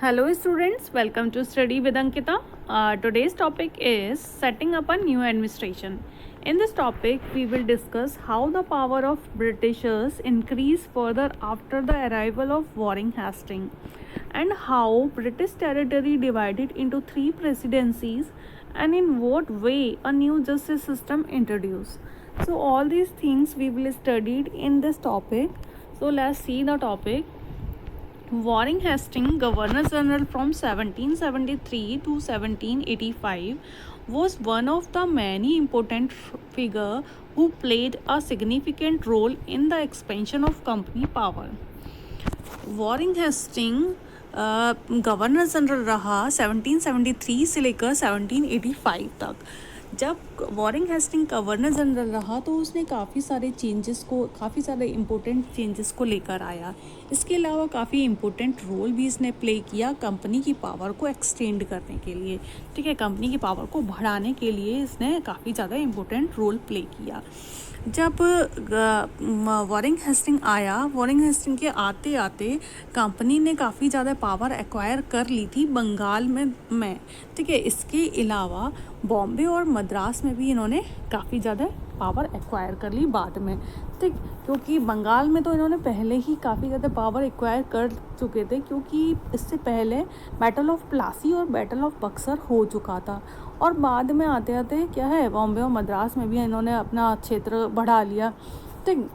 Hello students, welcome to Study with Ankita. Today's topic is setting up a new administration. In this topic, we will discuss how the power of Britishers increased further after the arrival of Warring Hastings and how British territory divided into three presidencies and in what way a new justice system introduced. So all these things we will studied in this topic. So let's see the topic. Warring Hastings, Governor General from 1773 to 1785, was one of the many important figures who played a significant role in the expansion of company power. Warren Hastings governor general रहा 1773 से लेकर 1785 तक. जब warring Hastings governor general रहा तो उसने काफ़ी सारे इम्पोर्टेंट चेंजेस को लेकर आया. इसके अलावा काफ़ी इम्पोर्टेंट रोल भी इसने प्ले किया कंपनी की पावर को एक्सटेंड करने के लिए. ठीक है, कंपनी की पावर को बढ़ाने के लिए इसने काफ़ी ज़्यादा इम्पोर्टेंट रोल प्ले किया. जब वॉरिंग हेस्टिंग आया, वॉरिंग हेस्टिंग के आते आते कंपनी ने काफ़ी ज़्यादा पावर एक्वायर कर ली थी बंगाल में. ठीक है, इसके अलावा बॉम्बे और मद्रास में भी इन्होंने काफ़ी ज़्यादा पावर एक्वायर कर ली बाद में. ठीक, क्योंकि बंगाल में तो इन्होंने पहले ही काफ़ी ज़्यादा पावर एक्वायर कर चुके थे, क्योंकि इससे पहले बैटल ऑफ प्लासी और बैटल ऑफ बक्सर हो चुका था. और बाद में आते आते क्या है, बॉम्बे और मद्रास में भी इन्होंने अपना क्षेत्र बढ़ा लिया. ठीक,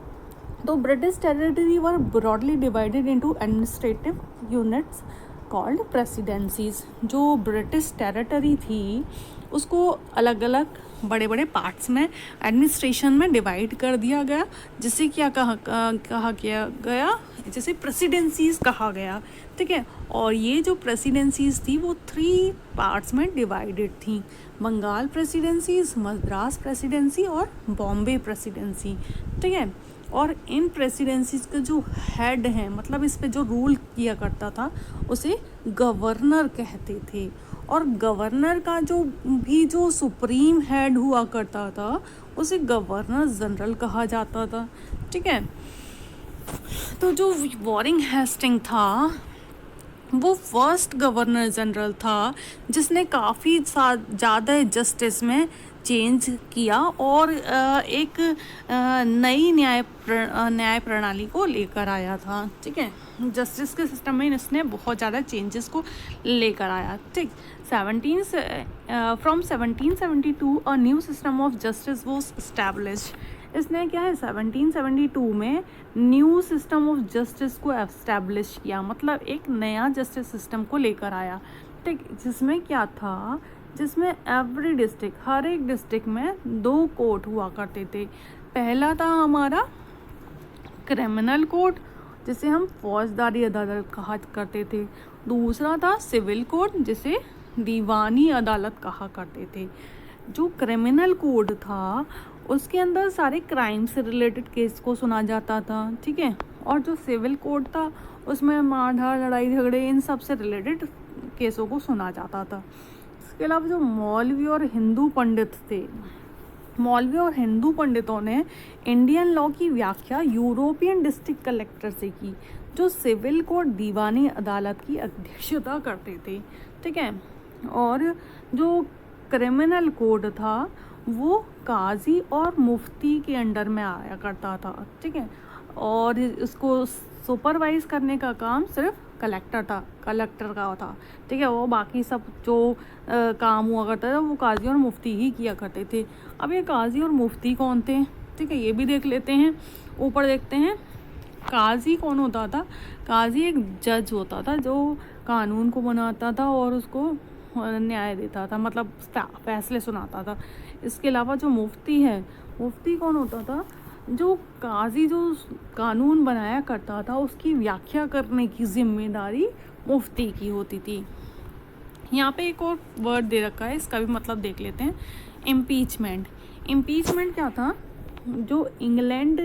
तो British territory were broadly divided into administrative units called presidencies. जो ब्रिटिश टेरिटरी थी उसको अलग अलग बड़े बड़े पार्ट्स में एडमिनिस्ट्रेशन में डिवाइड कर दिया गया, जिसे क्या कहा गया, जैसे प्रेसिडेंसीज कहा गया. ठीक है, और ये जो प्रेसिडेंसीज थी वो 3 पार्ट्स में डिवाइडेड थी. बंगाल प्रेसिडेंसीज, मद्रास प्रेसिडेंसी और बॉम्बे प्रेसिडेंसी. ठीक है, और इन प्रेसिडेंसीज के जो हेड हैं, मतलब इस पे जो रूल किया करता था उसे गवर्नर कहते थे. और गवर्नर का जो सुप्रीम हेड हुआ करता था उसे गवर्नर जनरल कहा जाता था. ठीक है, तो जो वॉरिंग हेस्टिंग था वो फर्स्ट गवर्नर जनरल था जिसने काफ़ी ज़्यादा जस्टिस में चेंज किया और एक नई न्याय प्रणाली को लेकर आया था. ठीक है, जस्टिस के सिस्टम में इसने बहुत ज़्यादा चेंजेस को लेकर आया. ठीक, from 1772 a new system of justice was established. इसने क्या है 1772 में न्यू सिस्टम ऑफ जस्टिस को एस्टैब्लिश किया, मतलब एक नया जस्टिस सिस्टम को लेकर आया. ठीक, जिसमें क्या था, जिसमें एवरी डिस्ट्रिक्ट, हर एक डिस्ट्रिक्ट में 2 कोर्ट हुआ करते थे. पहला था हमारा क्रिमिनल कोर्ट जिसे हम फौजदारी अदालत कहा करते थे. दूसरा था सिविल कोर्ट जिसे दीवानी अदालत कहा करते थे. जो क्रिमिनल कोड था उसके अंदर सारे क्राइम से रिलेटेड केस को सुना जाता था. ठीक है, और जो सिविल कोड था उसमें मारधाड़, लड़ाई झगड़े, इन सब से रिलेटेड केसों को सुना जाता था. इसके अलावा जो मौलवी और हिंदू पंडित थे, मौलवी और हिंदू पंडितों ने इंडियन लॉ की व्याख्या यूरोपियन डिस्ट्रिक्ट कलेक्टर से की, जो सिविल कोर्ट दीवानी अदालत की अध्यक्षता करते थे. ठीक है, और जो क्रिमिनल कोड था वो काजी और मुफ्ती के अंडर में आया करता था. ठीक है, और इसको सुपरवाइज करने का काम सिर्फ कलेक्टर का था. ठीक है, वो बाकी सब जो काम हुआ करता था वो काजी और मुफ्ती ही किया करते थे. अब ये काजी और मुफ्ती कौन थे, ठीक है, ये भी देख लेते हैं. ऊपर देखते हैं काजी कौन होता था. काजी एक जज होता था जो कानून को बनाता था और उसको न्याय देता था, मतलब फैसले सुनाता था. इसके अलावा जो मुफ्ती है, मुफ्ती कौन होता था, जो काजी जो कानून बनाया करता था उसकी व्याख्या करने की जिम्मेदारी मुफ्ती की होती थी. यहाँ पे एक और वर्ड दे रखा है, इसका भी मतलब देख लेते हैं. इम्पीचमेंट. इम्पीचमेंट क्या था, जो इंग्लैंड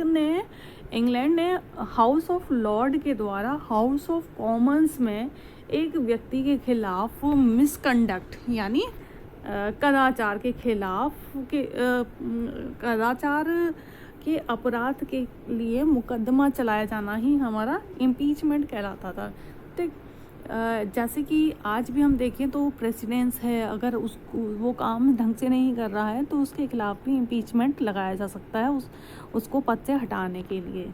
ने हाउस ऑफ लॉर्ड के द्वारा हाउस ऑफ कॉमन्स में एक व्यक्ति के खिलाफ मिसकंडक्ट यानी कदाचार के खिलाफ कदाचार के अपराध के लिए मुकदमा चलाया जाना ही हमारा इम्पीचमेंट कहलाता था. ठीक, जैसे कि आज भी हम देखें तो प्रेसिडेंस है, अगर उसको वो काम ढंग से नहीं कर रहा है तो उसके खिलाफ भी इम्पीचमेंट लगाया जा सकता है उसको पद से हटाने के लिए।